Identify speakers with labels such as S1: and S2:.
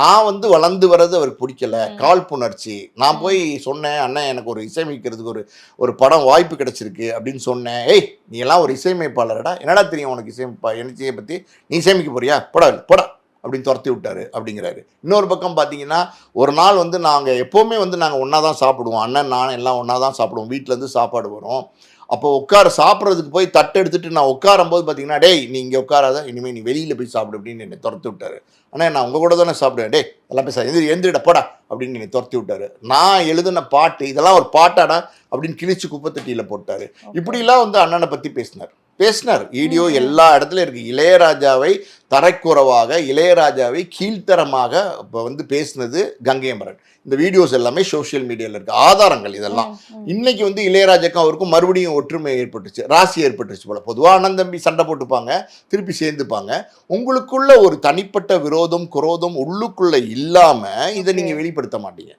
S1: நான் வந்து வளர்ந்து வர்றது அவருக்கு பிடிக்கல, காழ்ப்புணர்ச்சி. நான் போய் சொன்னேன், அண்ணன் எனக்கு ஒரு இசையமைக்கிறதுக்கு ஒரு ஒரு படம் வாய்ப்பு கிடைச்சிருக்கு அப்படின்னு சொன்னேன். ஏய் நீ எல்லாம் ஒரு இசையமைப்பாளரடா, என்னடா தெரியும் உனக்கு இசையை பற்றி, நீ இசையமைக்க போறியா, போடா போடா அப்படின்னு துரத்தி விட்டாரு அப்படிங்கிறாரு. இன்னொரு பக்கம் பார்த்தீங்கன்னா, ஒரு நாள் வந்து நாங்கள் எப்போவுமே வந்து நாங்கள் ஒன்றா தான் சாப்பிடுவோம், அண்ணன் நான் எல்லாம் ஒன்றா தான் சாப்பிடுவோம், வீட்டிலேருந்து சாப்பாடு வரும். அப்போ உட்கார சாப்பிட்றதுக்கு போய் தட்டு எடுத்துட்டு நான் உட்காரும் போது பார்த்தீங்கன்னா, டேய் நீ இங்கே உட்காராத, இனிமேல் நீ வெளியில் போய் சாப்பிடு அப்படின்னு என்னை துரத்தி விட்டாரு. ஆனால் நான் உங்கள் கூட தானே சாப்பிடுவேன், டே எல்லாம் பேச எந்திரிட போடா அப்படின்னு என்னை துரத்தி விட்டாரு. நான் எழுதின பாட்டு இதெல்லாம் ஒரு பாட்டாடா அப்படின்னு கிழிச்சு குப்பைத்தட்டியில் போட்டார். இப்படிலாம் வந்து அண்ணனை பற்றி பேசினார். வீடியோ எல்லா இடத்துலையும் இருக்குது. இளையராஜாவை தரைக்குறவாக, இளையராஜாவை கீழ்த்தரமாக இப்போ வந்து பேசினது கங்கை அமரன். இந்த வீடியோஸ் எல்லாமே சோஷியல் மீடியாவில் இருக்குது, ஆதாரங்கள் இதெல்லாம். இன்னைக்கு வந்து இளையராஜாக்கும் அவருக்கும் மறுபடியும் ஒற்றுமை ஏற்பட்டுச்சு, ராசி ஏற்பட்டுச்சு போல. பொதுவாக அண்ணன் தம்பி சண்டை போட்டுப்பாங்க, திருப்பி சேர்ந்துப்பாங்க. உங்களுக்குள்ள ஒரு தனிப்பட்ட விரோதம் குரோதம் உள்ளுக்குள்ள இல்லாமல் இதை நீங்கள் வெளிப்படுத்த மாட்டீங்க.